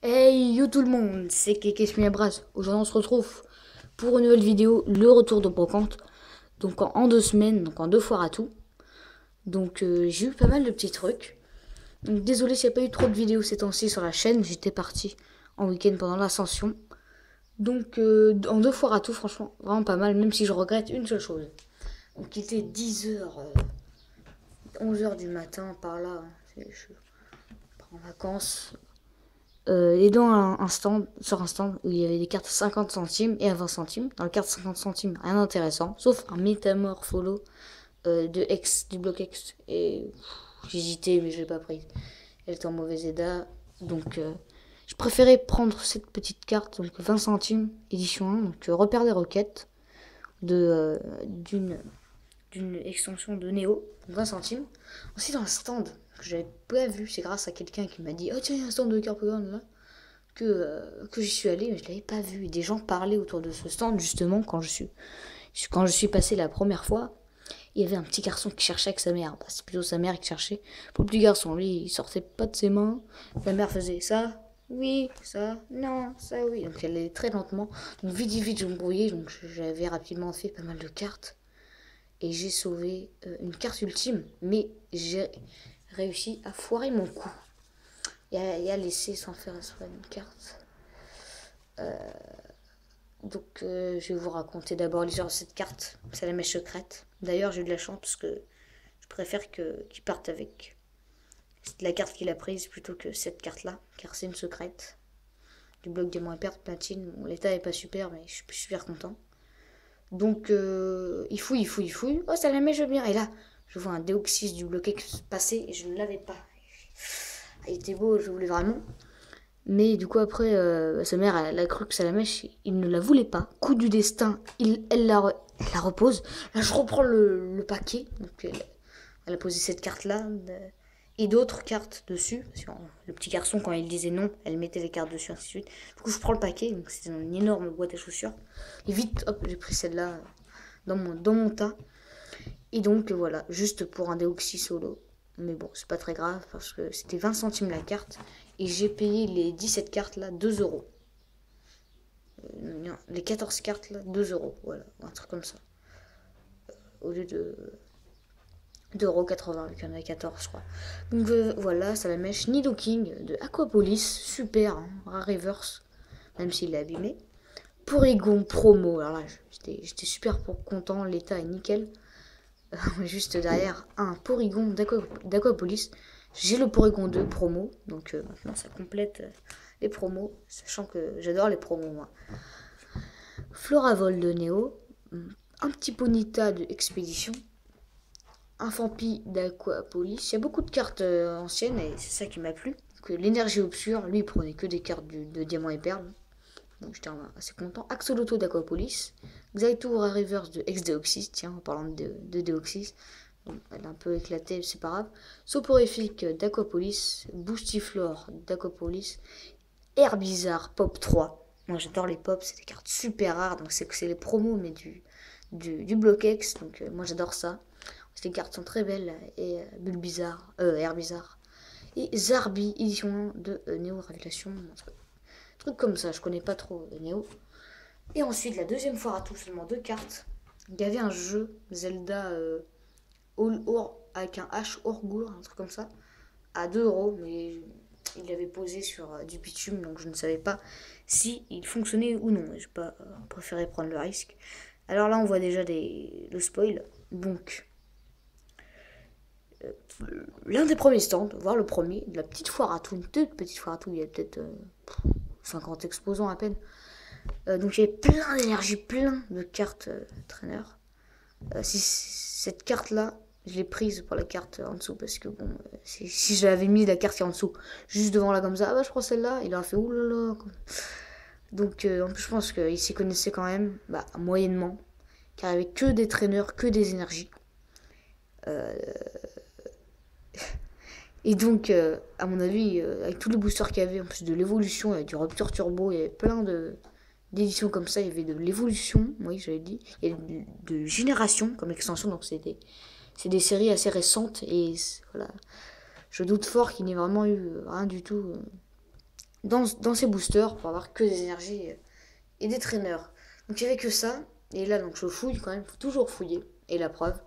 Hey yo tout le monde, c'est Kekesmi Abras. Aujourd'hui on se retrouve pour une nouvelle vidéo, le retour de Brocante. Donc en 2 semaines, donc en 2 foires à tout. Donc j'ai eu pas mal de petits trucs. Donc désolé s'il n'y a pas eu trop de vidéos ces temps-ci sur la chaîne, j'étais parti en week-end pendant l'ascension. Donc en 2 foires à tout, franchement, vraiment pas mal, même si je regrette une seule chose. Donc il était 10h, 11h du matin par là, hein. Je pars en vacances. Et dans un stand, sur un stand où il y avait des cartes à 50 centimes et à 20 centimes. Dans le carte 50 centimes, rien d'intéressant, sauf un Métamorpholo de X, du bloc X. Et j'hésitais, mais je l'ai pas prise. Elle était en mauvais état. Donc je préférais prendre cette petite carte, donc 20 centimes, édition 1, donc repère des requêtes d'une extension de Néo, 20 centimes. Ensuite, dans un stand que j'avais pas vu, c'est grâce à quelqu'un qui m'a dit: oh tiens, il y a un stand de Carpogan là, que j'y suis allée, mais je l'avais pas vu. Et des gens parlaient autour de ce stand, justement, quand je suis passée la première fois. Il y avait un petit garçon qui cherchait avec sa mère. Bah, c'est plutôt sa mère qui cherchait. Pour le petit garçon, lui, il sortait pas de ses mains. La mère faisait ça, oui, ça, non, ça, oui. Donc elle allait très lentement. Donc vite, vite, je me brouillais. Donc j'avais rapidement fait pas mal de cartes. Et j'ai sauvé une carte ultime. Mais j'ai réussi à foirer mon coup. Et à laisser sans faire une carte. Donc je vais vous raconter d'abord l'histoire de cette carte. C'est la mèche secrète. D'ailleurs j'ai eu de la chance parce que je préfère qu'il parte avec la carte qu'il a prise plutôt que cette carte là. Car c'est une secrète. Du bloc diamant et perle platine. Bon, l'état est pas super mais je suis super content. Donc il fouille. Oh ça la mèche bien. Et là je vois un Déoxys du bloc X passer et je ne l'avais pas. Il était beau, je voulais vraiment. Mais du coup, après, sa mère, elle a cru que ça la mèche. Il ne la voulait pas. Coup du destin, elle la repose. Là, je reprends le paquet. Donc, elle a posé cette carte-là. Et d'autres cartes dessus. Le petit garçon, quand il disait non, elle mettait les cartes dessus, ainsi de suite. Du coup, je prends le paquet. Donc, c'est une énorme boîte à chaussures. Et vite, hop, j'ai pris celle-là dans mon tas. Et donc, voilà, juste pour un Déoxy solo. Mais bon, c'est pas très grave parce que c'était 20 centimes la carte. Et j'ai payé les 17 cartes là 2 euros. Non, les 14 cartes là 2 euros. Voilà, un truc comme ça. Au lieu de 2,80 €, vu qu'il y en a 14, je crois. Donc voilà, ça la mèche Nidoking de Aquapolis. Super, hein, rare reverse. Même s'il est abîmé. Porygon promo. Alors là, j'étais super content. L'état est nickel. Juste derrière un Porygon d'Aquapolis. J'ai le Porygon 2 promo, donc maintenant ça complète les promos, sachant que j'adore les promos moi. Floravol de Néo, un petit Ponyta de Expédition, un Fampi d'Aquapolis. Il y a beaucoup de cartes anciennes et c'est ça qui m'a plu. Que l'énergie obscure, lui il prenait que des cartes de diamant et perles. Donc j'étais assez content. Axolotl d'Aquapolis, Xaitour Reverse de Ex-Deoxys, tiens, en parlant de Deoxys. Donc, elle est un peu éclatée, c'est pas grave. Soporifique d'Aquapolis, Boostiflore d'Aquapolis, Herbizarre Pop 3. Moi j'adore les pops, c'est des cartes super rares, donc c'est les promos, mais du bloc X, donc moi j'adore ça. Les cartes sont très belles, et Bulbizarre, Herbizarre. Et Zarbi, édition 1 de Néo Révélation. Truc comme ça, je connais pas trop Néo. Et ensuite, la deuxième fois à tout, seulement 2 cartes. Il y avait un jeu Zelda avec un H Orgour, un truc comme ça, à 2 euros, mais il l'avait posé sur du bitume, donc je ne savais pas si il fonctionnait ou non. J'ai pas préféré prendre le risque. Alors là, on voit déjà le spoil. Donc, l'un des premiers stands, voire le premier, de la petite foire à tout, une toute petite foire à tout, il y a peut-être 50 exposants à peine. Donc il y avait plein d'énergie, plein de cartes trainer. Cette carte là, je l'ai prise pour la carte en dessous parce que bon, si j'avais mis la carte qui est en dessous, juste devant là comme ça, ah bah je prends celle-là, il aurait fait oulala. Donc en plus je pense qu'il s'y connaissait quand même, bah moyennement, car il n'y avait que des traîneurs, que des énergies. Et donc, à mon avis, avec tous les boosters qu'il y avait, en plus de l'évolution, il y avait du Rupture Turbo, il y avait plein d'éditions comme ça, il y avait de l'évolution, oui, j'avais dit, il y avait de génération comme extension, donc c'est des séries assez récentes, et voilà, je doute fort qu'il n'y ait vraiment eu rien du tout dans ces boosters pour avoir que des énergies et des traîneurs. Donc il n'y avait que ça. Et là, donc je fouille quand même, faut toujours fouiller. Et la preuve,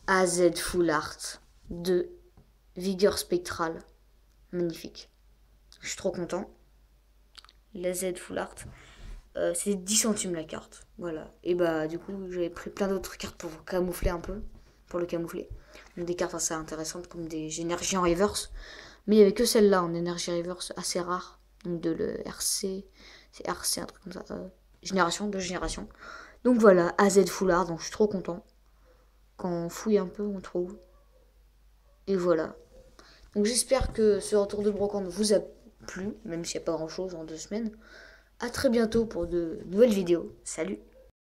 AZ Full Art de Vigueur Spectrale. Magnifique. Je suis trop content. La Z Full Art. C'est 10 centimes la carte. Voilà. Et bah du coup j'avais pris plein d'autres cartes pour camoufler un peu. Pour le camoufler. Donc des cartes assez intéressantes comme des énergies en reverse. Mais il n'y avait que celle-là en énergie reverse assez rare. Donc de le RC. C'est RC, un truc comme ça. Génération, de génération. Donc voilà, AZ Full Art. Donc je suis trop content. Quand on fouille un peu, on trouve. Et voilà. Donc j'espère que ce retour de brocante vous a plu. Même s'il n'y a pas grand chose en 2 semaines. A très bientôt pour de nouvelles vidéos. Salut!